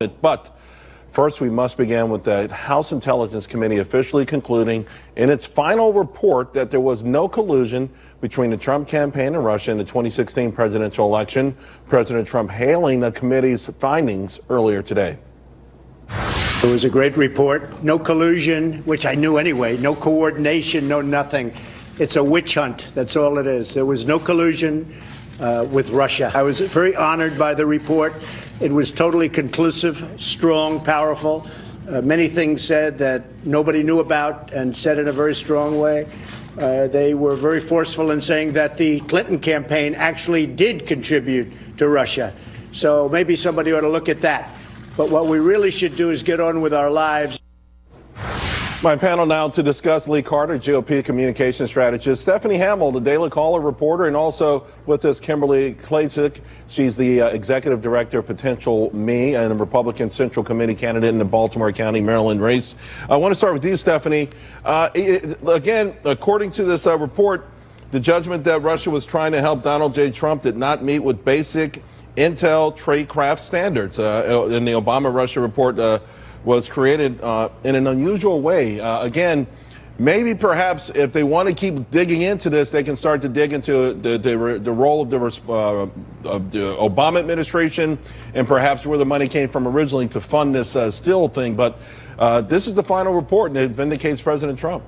But first, we must begin with the House Intelligence Committee officially concluding in its final report that there was no collusion between the Trump campaign and Russia in the 2016 presidential election. President Trump hailing the committee's findings earlier today. It was a great report. No collusion, which I knew anyway. No coordination, no nothing. It's a witch hunt. That's all it is. There was no collusion with Russia. I was very honored by the report. It was totally conclusive, strong, powerful. Many things said that nobody knew about and said in a very strong way. They were very forceful in saying that the Clinton campaign actually did contribute to Russia. So maybe somebody ought to look at that. But what we really should do is get on with our lives. My panel now to discuss Lee Carter, GOP communication strategist, Stephanie Hamill, the Daily Caller reporter, and also with us Kimberly Klacik. She's the executive director of Potential Me and a Republican Central Committee candidate in the Baltimore County, Maryland race. I want to start with you, Stephanie. Again, according to this report, the judgment that Russia was trying to help Donald J. Trump did not meet with basic intel tradecraft standards. In the Obama-Russia report, was created in an unusual way. Again, maybe perhaps if they want to keep digging into this, they can start to dig into the role of the Obama administration and perhaps where the money came from originally to fund this Steele thing. But this is the final report, and it vindicates President Trump.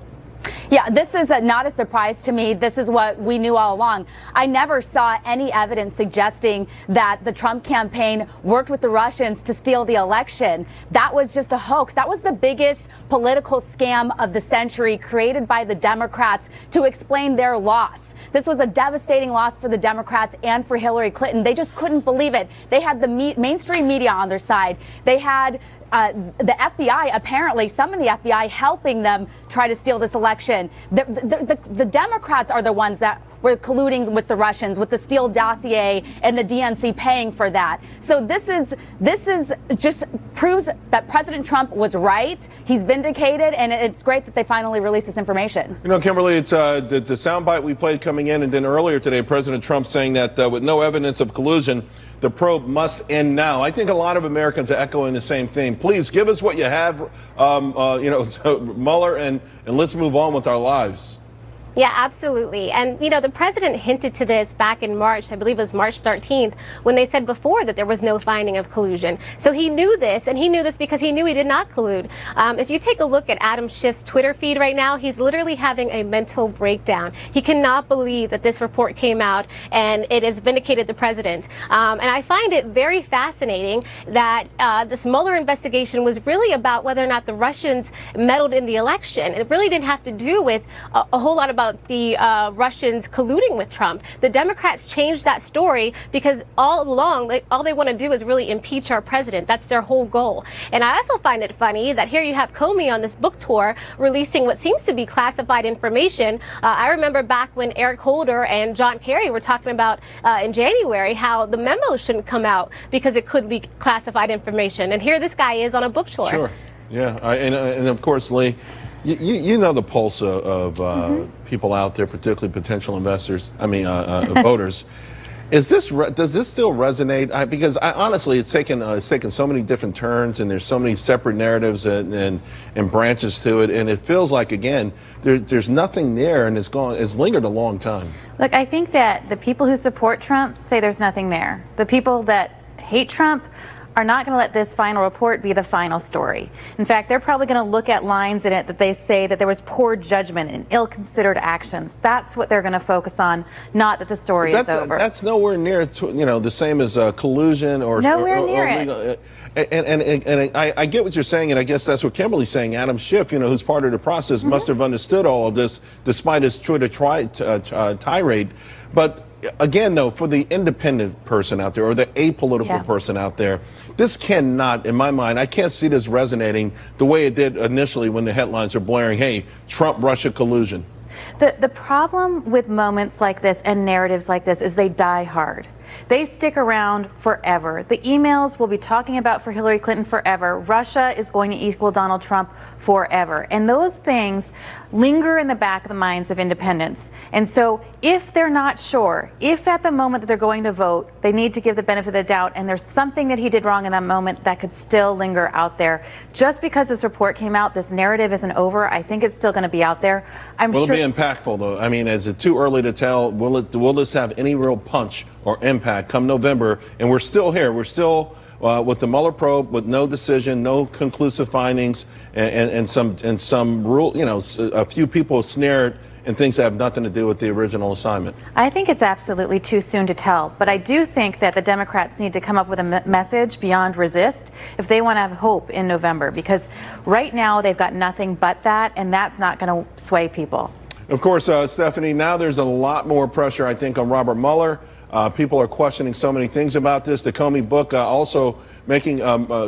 Yeah, this is not a surprise to me. This is what we knew all along. I never saw any evidence suggesting that the Trump campaign worked with the Russians to steal the election. That was just a hoax. That was the biggest political scam of the century created by the Democrats to explain their loss. This was a devastating loss for the Democrats and for Hillary Clinton. They just couldn't believe it. They had the mainstream media on their side. They had the FBI, apparently some in the FBI, helping them try to steal this election. The Democrats are the ones that were colluding with the Russians, with the Steele dossier and the DNC paying for that. So this is just proves that President Trump was right. He's vindicated, and it's great that they finally released this information. You know, Kimberly, it's the soundbite we played coming in, and then earlier today, President Trump saying that with no evidence of collusion, the probe must end now. I think a lot of Americans are echoing the same thing. Please give us what you have, Mueller, and let's move on with our lives. Yeah, absolutely. And, you know, the president hinted to this back in March, I believe it was March 13th, when they said before that there was no finding of collusion. So he knew this, and he knew this because he knew he did not collude. If you take a look at Adam Schiff's Twitter feed right now, he's literally having a mental breakdown. He cannot believe that this report came out and it has vindicated the president. And I find it very fascinating that this Mueller investigation was really about whether or not the Russians meddled in the election. It really didn't have to do with a whole lot about the Russians colluding with Trump. The Democrats changed that story because all along, all they want to do is really impeach our president. That's their whole goal. And I also find it funny that here you have Comey on this book tour releasing what seems to be classified information. I remember back when Eric Holder and John Kerry were talking about in January how the memo shouldn't come out because it could leak classified information. And here this guy is on a book tour. Sure. Yeah. And of course, Lee, you know the pulse of people out there, particularly potential investors, voters. Does this still resonate? Because honestly, it's taken so many different turns, and there's so many separate narratives and branches to it, and it feels like, again, there's nothing there, and it's lingered a long time. Look, I think that the people who support Trump say there's nothing there. The people that hate Trump are not going to let this final report be the final story. In fact, they're probably going to look at lines in it that they say that there was poor judgment and ill-considered actions. That's what they're going to focus on, not that the story is over. That's nowhere near, the same as collusion or nowhere near it. And I get what you're saying, and I guess that's what Kimberly's saying. Adam Schiff, who's part of the process, must have understood all of this, despite his Twitter tirade. But again, though, for the independent person out there or the apolitical person out there, this cannot, in my mind, I can't see this resonating the way it did initially when the headlines are blaring, hey, Trump-Russia collusion. The problem with moments like this and narratives like this is they die hard. They stick around forever. The emails we'll be talking about for Hillary Clinton forever. Russia is going to equal Donald Trump forever. And those things linger in the back of the minds of independents. And so if they're not sure, if at the moment that they're going to vote, they need to give the benefit of the doubt, and there's something that he did wrong in that moment that could still linger out there. Just because this report came out, this narrative isn't over. I think it's still going to be out there. Will it be impactful, though? I mean, is it too early to tell? Will this have any real punch or impact come November? And we're still here. We're still with the Mueller probe, with no decision, no conclusive findings, and some rule. You know, a few people snared in things that have nothing to do with the original assignment. I think it's absolutely too soon to tell, but I do think that the Democrats need to come up with a message beyond resist if they want to have hope in November, because right now they've got nothing but that, and that's not going to sway people. Of course, Stephanie, now there's a lot more pressure, I think, on Robert Mueller. People are questioning so many things about this. The Comey book also making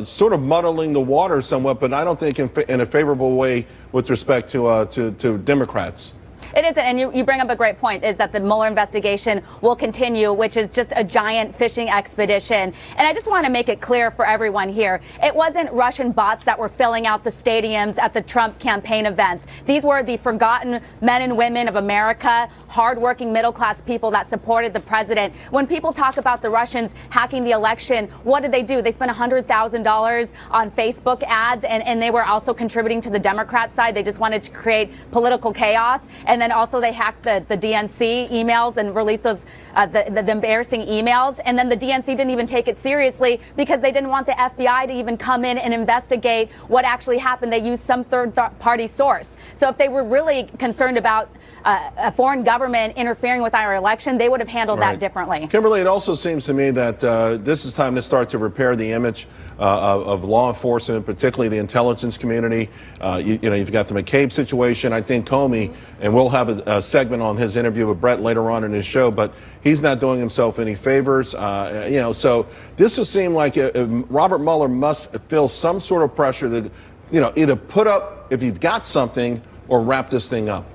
sort of muddling the water somewhat, but I don't think in a favorable way with respect to Democrats. It isn't, and you bring up a great point, is that the Mueller investigation will continue, which is just a giant fishing expedition. And I just want to make it clear for everyone here, it wasn't Russian bots that were filling out the stadiums at the Trump campaign events. These were the forgotten men and women of America, hardworking middle-class people that supported the president. When people talk about the Russians hacking the election, what did they do? They spent $100,000 on Facebook ads, and they were also contributing to the Democrat side. They just wanted to create political chaos. And then also they hacked the DNC emails and released those the embarrassing emails. And then the DNC didn't even take it seriously because they didn't want the FBI to even come in and investigate what actually happened. They used some third-party source. So if they were really concerned about a foreign government interfering with our election, they would have handled that differently. Kimberly, it also seems to me that this is time to start to repair the image of law enforcement, particularly the intelligence community. You've got the McCabe situation. I think Comey, and we'll have a segment on his interview with Brett later on in his show, but he's not doing himself any favors. So this would seem like Robert Mueller must feel some sort of pressure that, either put up if you've got something or wrap this thing up.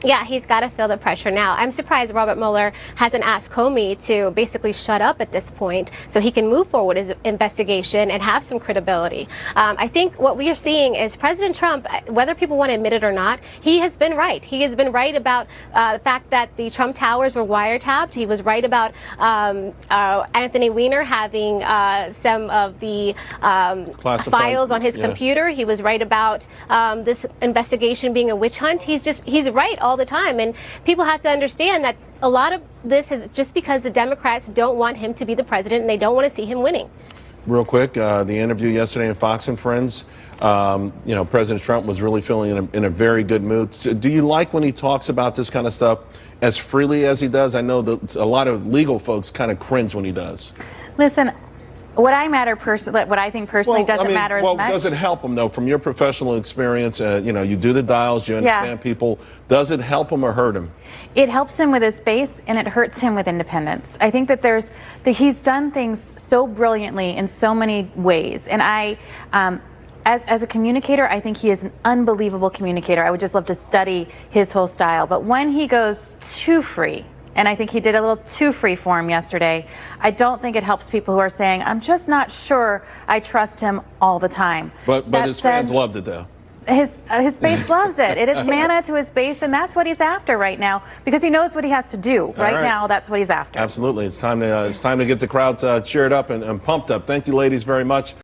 Yeah, he's got to feel the pressure now. I'm surprised Robert Mueller hasn't asked Comey to basically shut up at this point so he can move forward his investigation and have some credibility. I think what we are seeing is President Trump, whether people want to admit it or not, he has been right. He has been right about the fact that the Trump towers were wiretapped. He was right about Anthony Weiner having some of the files on his computer. He was right about this investigation being a witch hunt. He's right all the time, and people have to understand that a lot of this is just because the Democrats don't want him to be the president and they don't want to see him winning. Real quick, the interview yesterday in Fox and Friends, President Trump was really feeling in a very good mood. So do you like when he talks about this kind of stuff as freely as he does? I know that a lot of legal folks kind of cringe when he does. Listen, what I think personally doesn't matter as much. Does it help him, though, from your professional experience? You do the dials, you understand people. Does it help him or hurt him? It helps him with his base, and it hurts him with independence. I think that he's done things so brilliantly in so many ways, and as a communicator, I think he is an unbelievable communicator. I would just love to study his whole style. But when he goes too free, and I think he did a little too free for him yesterday, I don't think it helps people who are saying, I'm just not sure I trust him all the time. But his fans loved it, though. His base loves it. It is manna to his base, and that's what he's after right now because he knows what he has to do. Right now, that's what he's after. Absolutely. It's time to get the crowds cheered up and pumped up. Thank you, ladies, very much.